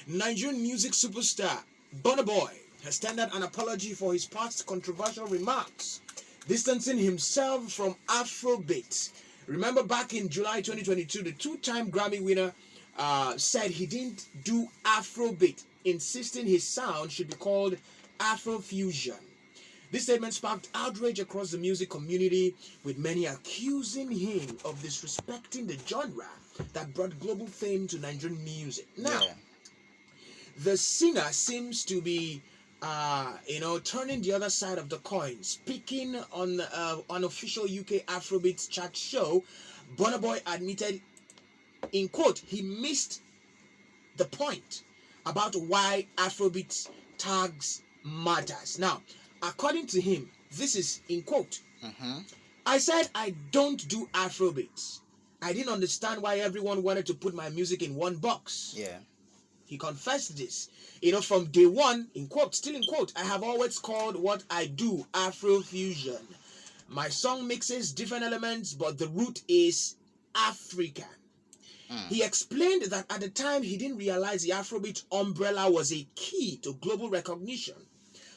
Nigerian music superstar Burna Boy has tendered an apology for his past controversial remarks, distancing himself from Afrobeats. Remember back in July 2022, the two-time Grammy winner said he didn't do Afrobeat, insisting his sound should be called Afrofusion. This statement sparked outrage across the music community, with many accusing him of disrespecting the genre that brought global fame to Nigerian music. Now, the singer seems to be, turning the other side of the coin. Speaking on an official UK Afrobeats chart show, Burna Boy admitted, in quote, he missed the point about why Afrobeats tags matters. Now, according to him, this is in quote. I said I don't do Afrobeats. I didn't understand why everyone wanted to put my music in one box. Yeah. He confessed this. From day one, in quote, still in quote, I have always called what I do Afrofusion. My song mixes different elements, but the root is African. He explained that at the time he didn't realize the Afrobeat umbrella was a key to global recognition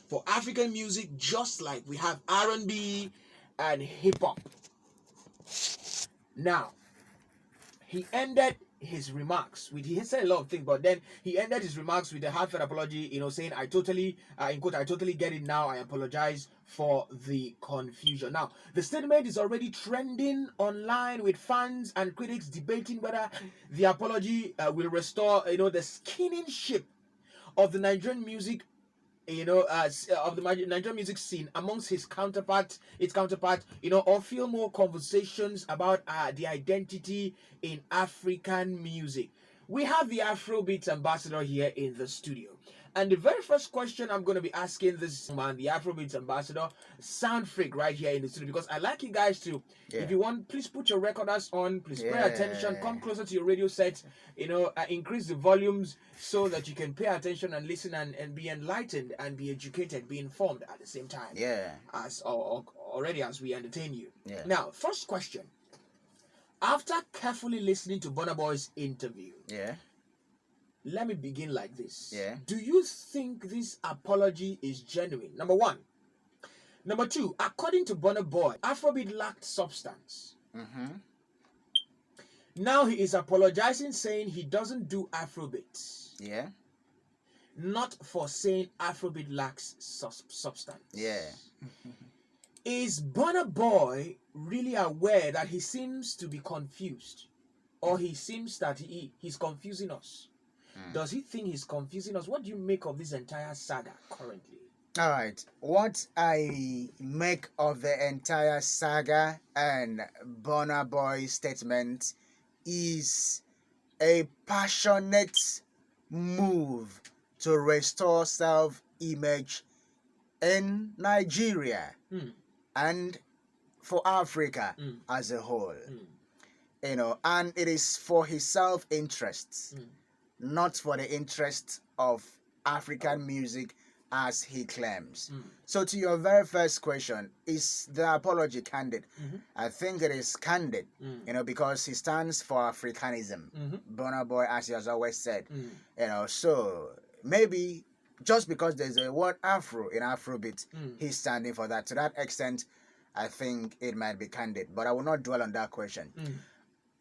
for African music, just like we have R&B and hip-hop. Now, he ended his remarks with, he said a lot of things, but then he ended his remarks with a heartfelt apology, saying, I totally, in quote, I totally get it now. I apologize for the confusion. Now, the statement is already trending online, with fans and critics debating whether the apology will restore, the skinning ship of the Nigerian music, of the Nigerian music scene amongst its counterpart, or feel more conversations about the identity in African music. We have the Afrobeats Ambassador here in the studio. And the very first question I'm going to be asking this man, the Afrobeats Ambassador, Soundfreak, right here in the studio, because I like you guys to, if you want, please put your recorders on, please pay attention, come closer to your radio set, increase the volumes so that you can pay attention and listen and be enlightened and be educated, be informed at the same time. Already as we entertain you. Now, first question. After carefully listening to Burna Boy's interview, let me begin like this. Do you think this apology is genuine? Number one. Number two, according to Burna Boy, Afrobeat lacked substance. Now he is apologizing, saying he doesn't do Afrobeats. Not for saying Afrobeat lacks substance. Is Burna Boy really aware that he seems to be confused? Or he seems that he's confusing us? Does he think he's confusing us? What do you make of this entire saga currently? All right. What I make of the entire saga and Burna Boy's statement is a passionate move to restore self-image in Nigeria and for Africa as a whole. And it is for his self-interests, not for the interest of African music as he claims. So to your very first question, is the apology candid? I think it is candid, because he stands for Africanism. Burna Boy, as he has always said, so maybe just because there's a word Afro in Afrobeat, he's standing for that. To that extent, I think it might be candid, but I will not dwell on that question.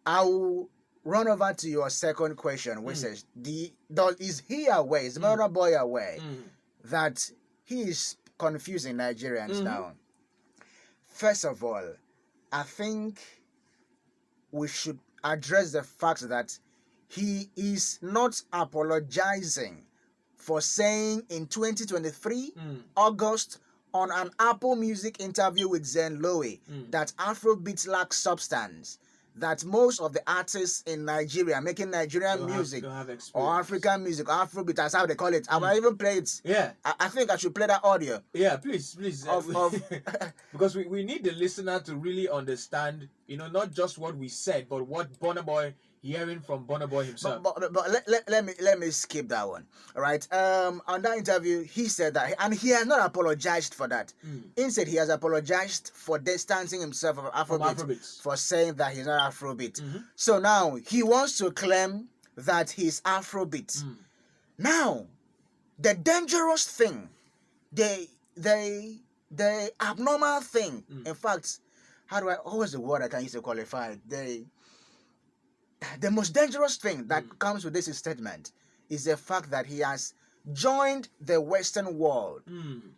I will run over to your second question, which says, is he aware, is Burna Boy aware that he is confusing Nigerians now? First of all, I think we should address the fact that he is not apologizing for saying in 2023, August, on an Apple Music interview with Zen Lowe, that Afrobeats lacks substance. That most of the artists in Nigeria making Nigerian music or African music, Afrobeat, that's how they call it. I might even play it. I think I should play that audio. Please. Because we need the listener to really understand, not just what we said, but what Burna Boy, hearing from Burna Boy himself. But let me skip that one. All right. On that interview, he said that, and he has not apologized for that. Instead, he has apologized for distancing himself from Afrobeat, for saying that he's not Afrobeat. So now he wants to claim that he's Afrobeat. Now, the dangerous thing, the abnormal thing, in fact, what was the word I can use to qualify it? The most dangerous thing that comes with this statement is the fact that he has joined the Western world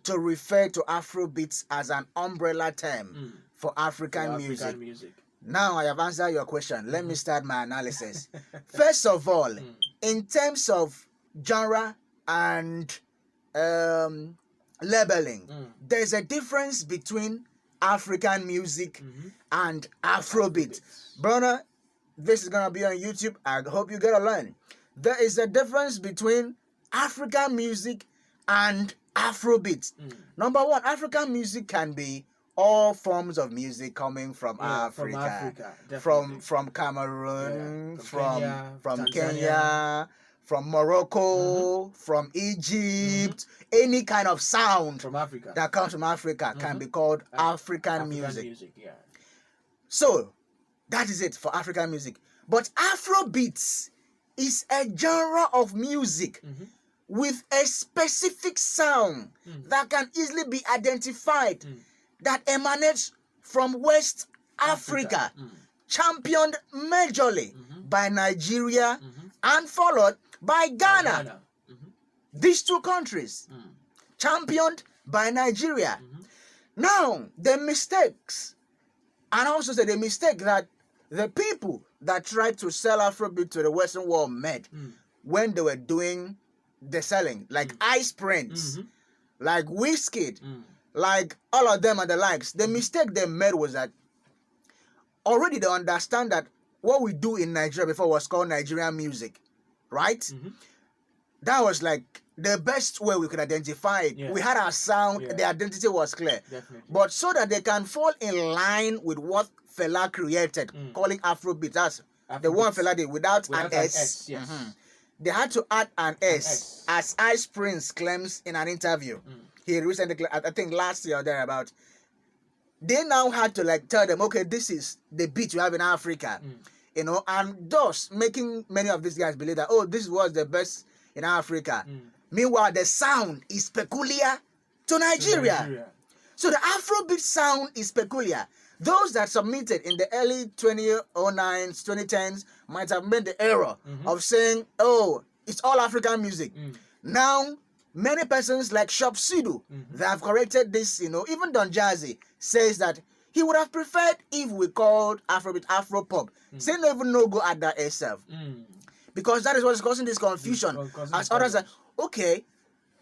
to refer to Afrobeats as an umbrella term for African music. Now I have answered your question. Let me start my analysis. First of all, in terms of genre and labeling, there's a difference between African music and Afrobeat. Brother, this is gonna be on YouTube. I hope you get to learn. There is a difference between African music and Afrobeat. Number one, African music can be all forms of music coming from Africa, from Cameroon, from Kenya, from Morocco, from Egypt. Any kind of sound from Africa that comes from Africa can be called African music. Yeah. So that is it for African music. But Afrobeats is a genre of music with a specific sound that can easily be identified, that emanates from West Africa, championed majorly by Nigeria and followed by Ghana. These two countries, championed by Nigeria. Now, the mistakes, and also the mistake that the people that tried to sell Afrobeat to the Western world made when they were doing the selling, like Ice Prince, like Wizkid, like all of them and the likes, the mistake they made was that already they understand that what we do in Nigeria before was called Nigerian music, right? That was like the best way we could identify it. We had our sound, the identity was clear. Definitely. But so that they can fall in line with what Fela created, calling Afrobeat, that's the one Fela did without an S. Yes. They had to add an S, as Ice Prince claims in an interview. He recently, I think last year or thereabout, they now had to like tell them, okay, this is the beat you have in Africa, you know, and thus making many of these guys believe that, oh, this was the best in Africa. Meanwhile, the sound is peculiar to Nigeria. So the Afrobeat sound is peculiar. Those that submitted in the early 2009s, 2010s might have made the error of saying, oh, it's all African music. Now, many persons like Shop Sidu, they have corrected this, you know, even Don Jazzy says that he would have preferred if we called Afrobeat Afropop. Say no even no go at that itself. Because that is what is causing this confusion. As others are, okay,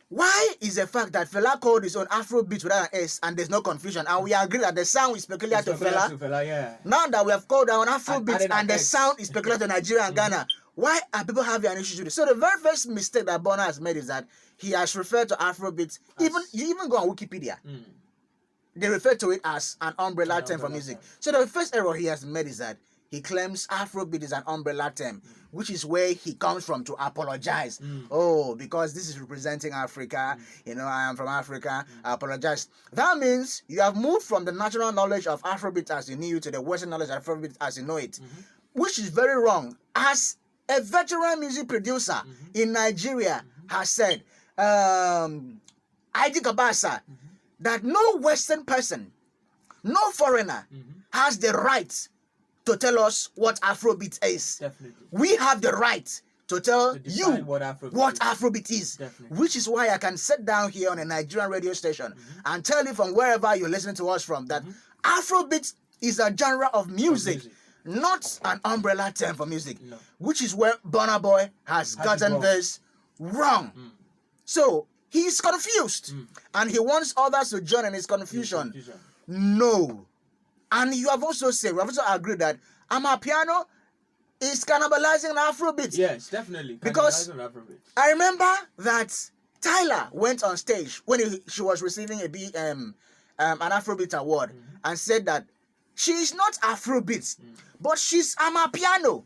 why is the fact that Fela called his own Afrobeat without an S and there's no confusion, and we agree that the sound is peculiar to Fela? Now that we have called our Afrobeat and the sound is peculiar to Nigeria and Ghana, why are people having an issue with this? So the very first mistake that Burna has made is that he has referred to Afrobeat, you even go on Wikipedia, they refer to it as an umbrella term for music. So the first error he has made is that he claims Afrobeat is an umbrella term, which is where he comes from to apologize. Oh, because this is representing Africa, you know, I am from Africa, I apologize. That means you have moved from the national knowledge of Afrobeat as you knew to the Western knowledge of Afrobeat as you know it, which is very wrong. As a veteran music producer in Nigeria has said, ID Cabasa, that no Western person, no foreigner has the right to tell us what Afrobeat is. Definitely. We have the right to tell you what Afrobeat is. Definitely. Which is why I can sit down here on a Nigerian radio station and tell you from wherever you're listening to us from that Afrobeat is a genre of music, not an umbrella term for music. No. Which is where Burna Boy has gotten this wrong. So he's confused and he wants others to join in his confusion. No. And you have also said, we have also agreed that Amapiano is cannibalizing Afrobeat. Yes, definitely. Because I remember that Tyler went on stage when she was receiving an Afrobeat award and said that she is not Afrobeat, but she's Amapiano.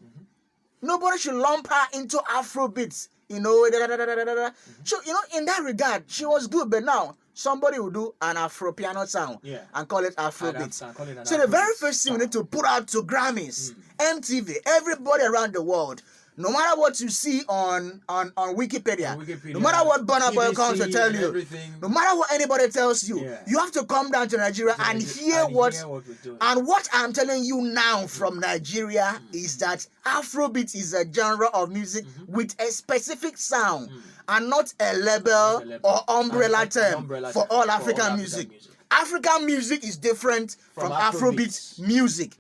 Nobody should lump her into Afrobeat. You know, So, you know, in that regard, she was good, but now somebody will do an Afro-piano sound and call it Afrobeat. So the very first thing we need to put out to Grammys, MTV, everybody around the world, No matter what you see on Wikipedia, On Wikipedia, no matter what Burna Boy comes to BBC tell and you, everything. no matter what anybody tells you, Yeah. you have to come down to Nigeria and hear what we're doing. and what I'm telling you now from Nigeria is that Afrobeat is a genre of music with a specific sound and not a label or umbrella term for all African music. African music is different from Afrobeat music.